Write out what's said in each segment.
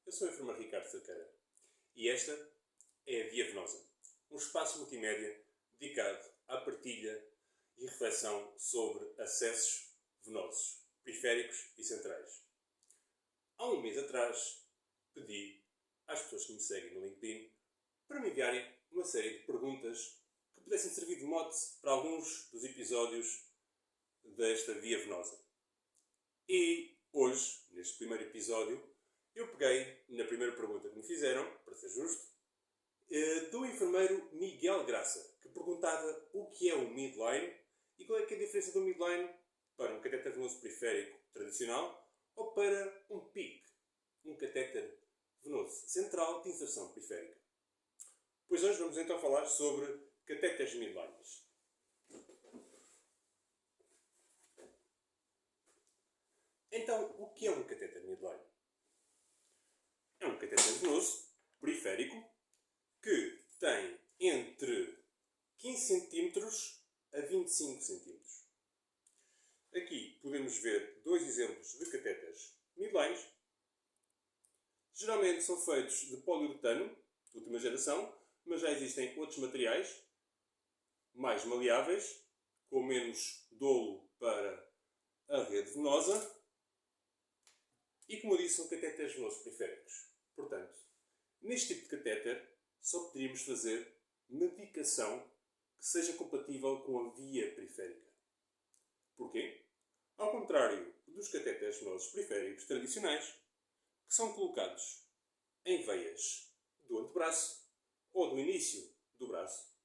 Eu sou o enfermeiro Ricardo Cerqueira e esta é a Via Venosa, um espaço multimédia dedicado à partilha e reflexão sobre acessos venosos, periféricos e centrais. Há um mês atrás pedi às pessoas que me seguem no LinkedIn para me enviarem uma série de perguntas que pudessem servir de mote para alguns dos episódios desta Via Venosa. E hoje, neste primeiro episódio, eu peguei na primeira pergunta que me fizeram, para ser justo, do enfermeiro Miguel Graça, que perguntava o que é um midline e qual é que é a diferença do midline para um catéter venoso periférico tradicional ou para um PIC, um catéter venoso central de inserção periférica. Pois hoje vamos então falar sobre catéteres midlines. Então, o que é um catéter midline? É um catéter venoso periférico que tem entre 15 cm a 25 cm. Aqui podemos ver dois exemplos de catéteres midlines. Geralmente são feitos de poliuretano, de última geração, mas já existem outros materiais mais maleáveis, com menos dolo para a rede venosa. E, como eu disse, são catéteres venosos periféricos. Portanto, neste tipo de catéter, só poderíamos fazer medicação que seja compatível com a via periférica. Porquê? Ao contrário dos catéteres venosos periféricos tradicionais, que são colocados em veias do antebraço ou do início do braço,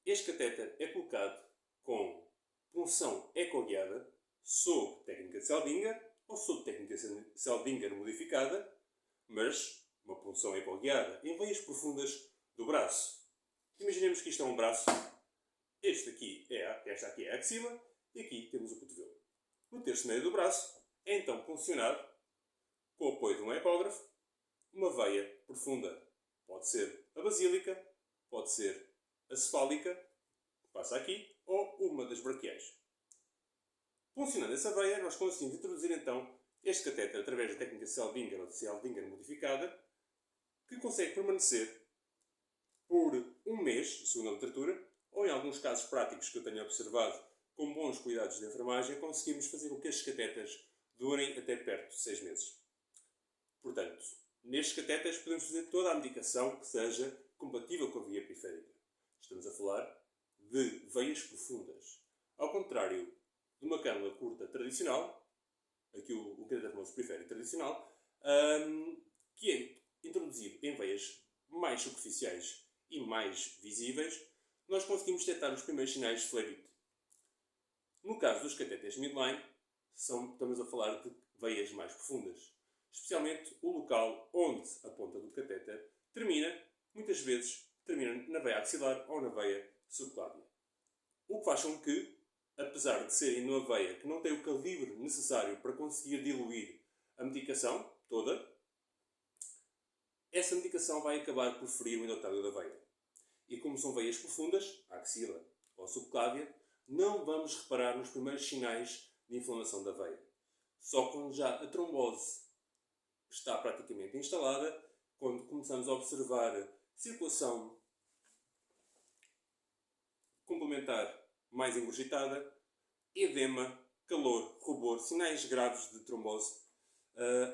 este catéter é colocado com punção ecoguiada sob técnica de Seldinger ou sob técnica de Seldinger modificada, mas uma punção ecoguiada em veias profundas do braço. Imaginemos que isto é um braço, esta aqui é a axila e aqui temos o cotovelo. No terço médio do braço é então puncionado, com o apoio de um ecógrafo, uma veia profunda. Pode ser a basílica, pode ser a cefálica, que passa aqui, ou uma das braquiais. Funcionando essa veia, nós conseguimos introduzir então este catéter através da técnica Seldinger ou de Seldinger modificada, que consegue permanecer por um mês, segundo a literatura, ou em alguns casos práticos que eu tenho observado com bons cuidados de enfermagem, conseguimos fazer com que estes catéteres durem até perto de 6 meses. Portanto, nestes catéteres podemos fazer toda a medicação que seja compatível com a via periférica. Estamos a falar de veias profundas. Ao contrário de uma cânula curta tradicional, aqui o catéter venoso periférico tradicional, que é introduzido em veias mais superficiais e mais visíveis, nós conseguimos detectar os primeiros sinais de flebitte. No caso dos catéteres midline, estamos a falar de veias mais profundas, especialmente o local onde a ponta do catéter termina, muitas vezes termina na veia axilar ou na veia subclávia. O que faz com que, apesar de serem numa veia que não tem o calibre necessário para conseguir diluir a medicação toda, essa medicação vai acabar por ferir o endotélio da veia. E como são veias profundas, a axila ou a subclávia, não vamos reparar nos primeiros sinais de inflamação da veia. Só quando já a trombose está praticamente instalada, quando começamos a observar circulação complementar mais engurgitada, edema, calor, rubor, sinais graves de trombose,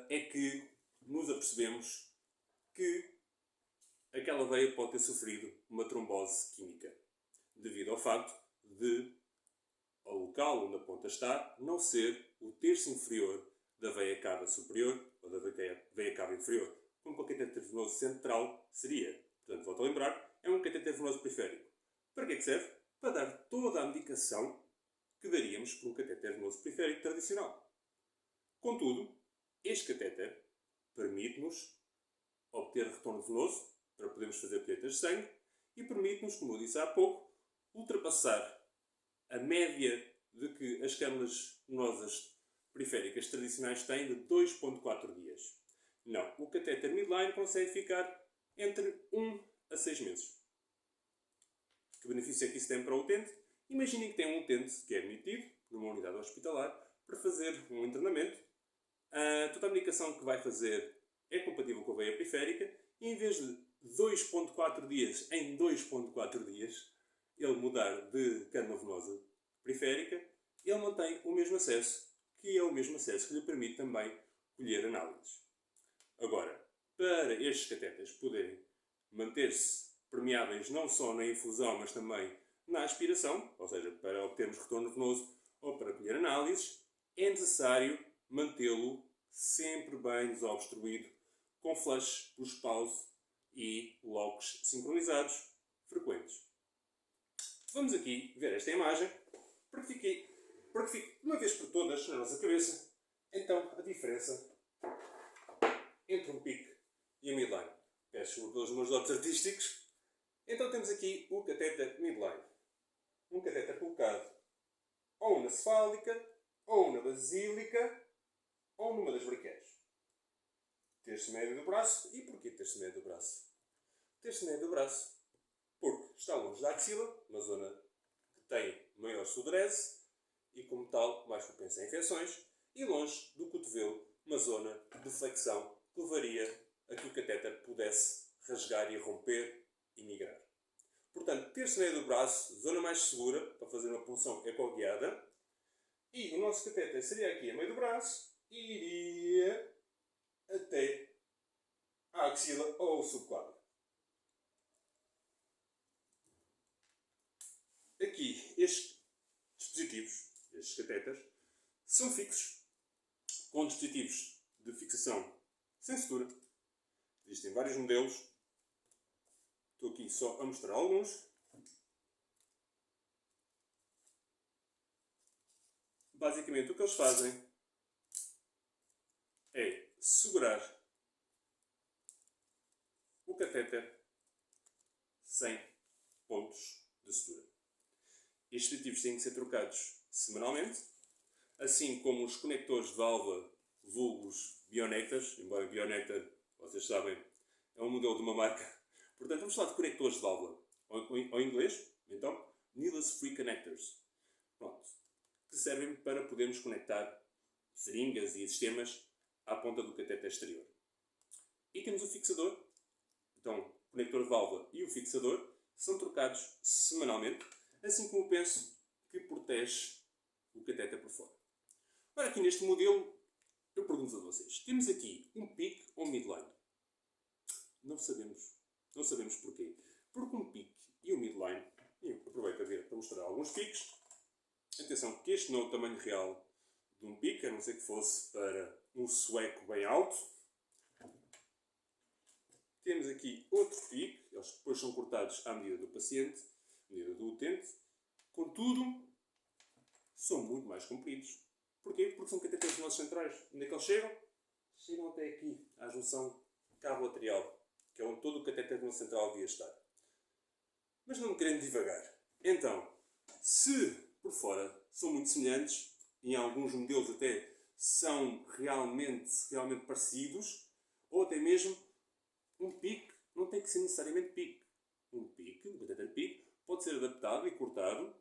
é que nos apercebemos que aquela veia pode ter sofrido uma trombose química, devido ao facto de o local onde a ponta está não ser o terço inferior da veia cava superior ou da veia cava inferior, como o catéter venoso central seria. Portanto, volto a lembrar, é um catéter venoso periférico. Para que é que serve? Para dar toda a medicação que daríamos por um catéter venoso periférico tradicional. Contudo, este catéter permite-nos obter retorno venoso para podermos fazer colheitas de sangue e permite-nos, como eu disse há pouco, ultrapassar a média de que as cânulas venosas periféricas tradicionais têm de 2,4 dias. Não, o catéter midline consegue ficar entre 1 a 6 meses. Que benefício é que isso tem para o utente? Imaginem que tem um utente que é admitido numa unidade hospitalar para fazer um internamento. Toda a medicação que vai fazer é compatível com a veia periférica e em vez de 2.4 dias em 2.4 dias, ele mudar de câmara venosa periférica, ele mantém o mesmo acesso, que é o mesmo acesso que lhe permite também colher análises. Agora, para estes catéteres poderem manter-se permeáveis não só na infusão, mas também na aspiração, ou seja, para obtermos retorno venoso ou para colher análises, é necessário mantê-lo sempre bem desobstruído, com flush, push pause e locks sincronizados frequentes. Vamos aqui ver esta imagem para que fique de uma vez por todas na nossa cabeça então a diferença entre um pique e um midline. Peço pelos meus dotes artísticos. Então temos aqui o catéter midline. Um catéter colocado ou na cefálica, ou na basílica, ou numa das braquiais. Terço médio do braço. E porquê terço médio do braço? Terço médio do braço porque está longe da axila, uma zona que tem maior sudorese e, como tal, mais propensa a infecções, e longe do cotovelo, uma zona de flexão que levaria a que o catéter pudesse rasgar e romper e migrar. Portanto, terço médio do braço, zona mais segura para fazer uma punção ecoguiada, e o nosso catéter seria aqui a meio do braço e iria até a axila ou o subclávio. Aqui, estes dispositivos, estes catéteres, são fixos com dispositivos de fixação sem sutura. Existem vários modelos. Estou aqui só a mostrar alguns. Basicamente, o que eles fazem é segurar o catéter sem pontos de sutura. Estes dispositivos têm que ser trocados semanalmente, assim como os conectores de válvula vulgos Bionectars, embora Bionectar, vocês sabem, é um modelo de uma marca. Portanto, vamos falar de conectores de válvula, ou em inglês, então, Needless Free Connectors. Pronto. Que servem para podermos conectar seringas e sistemas à ponta do catéter exterior. E temos o fixador. Então, o conector de válvula e o fixador são trocados semanalmente, assim como o penso que protege o catéter por fora. Agora, aqui neste modelo, eu pergunto a vocês. Temos aqui um pique ou um midline? Não sabemos. Não sabemos porquê. Porque um pique e um midline, e eu aproveito a ver para mostrar alguns piques. Atenção, que este não é o tamanho real de um pique, a não ser que fosse para um sueco bem alto. Temos aqui outro pique, eles depois são cortados à medida do paciente, à medida do utente. Contudo, são muito mais compridos. Porquê? Porque são catéteres venosos centrais. Onde é que eles chegam? Chegam até aqui, à junção cabo-atrial, que é onde todo o catéter venoso central devia estar. Mas não me querendo divagar. Então, se por fora são muito semelhantes, em alguns modelos até são realmente parecidos, ou até mesmo um pique não tem que ser necessariamente pique. Um catéter pique, pode ser adaptado e cortado.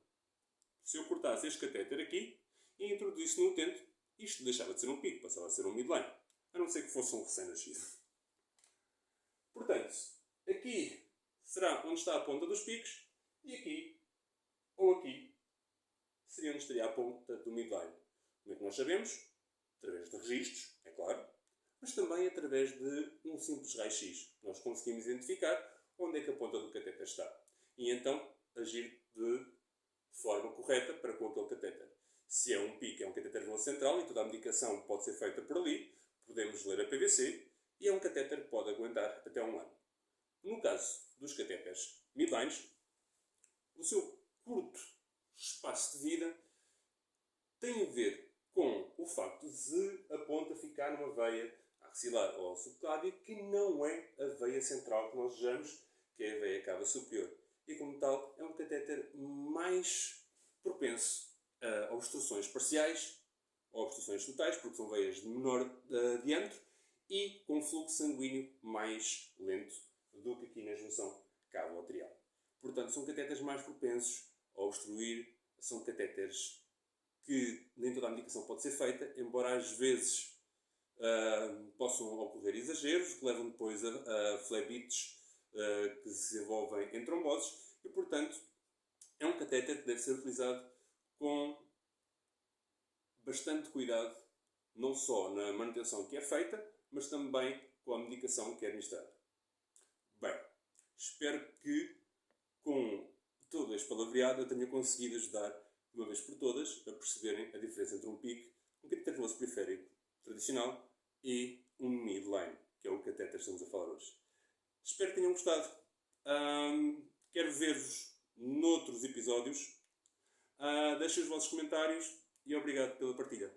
Se eu cortasse este catéter aqui e introduzisse no utente, isto deixava de ser um pique, passava a ser um midline. A não ser que fosse um recém-nascido. Portanto, aqui será onde está a ponta dos piques e aqui, ou aqui, seria onde estaria a ponta do midline. Como é que nós sabemos? Através de registros, é claro, mas também através de um simples raio-x. Nós conseguimos identificar onde é que a ponta do catéter está. E então agir de forma correta para com aquele catéter. Se é um pique, é um catéter venoso central e toda a medicação pode ser feita por ali, podemos ler a PVC e é um catéter que pode aguentar até um ano. No caso dos catéteres midlines, o seu curto espaço de vida tem a ver com o facto de a ponta ficar numa veia axilar ou subclávia que não é a veia central que nós desejamos, que é a veia cava superior. E como tal, é um catéter mais propenso a obstruções parciais ou obstruções totais, porque são veias de menor diâmetro e com fluxo sanguíneo mais lento do que aqui na junção cabo-atrial. Portanto, são catéteres mais propensos a obstruir, são catéteres que nem toda a medicação pode ser feita, embora às vezes possam ocorrer exageros, que levam depois a flebites que se desenvolvem em tromboses e, portanto, é um catéter que deve ser utilizado com bastante cuidado, não só na manutenção que é feita, mas também com a medicação que é administrada. Bem, espero que com todo este palavreado eu tenha conseguido ajudar, de uma vez por todas, a perceberem a diferença entre um PIC, um catéter venoso periférico tradicional e um midline, que é o catéter que estamos a falar hoje. Espero que tenham gostado. Quero ver-vos noutros episódios. Deixem os vossos comentários e obrigado pela partilha.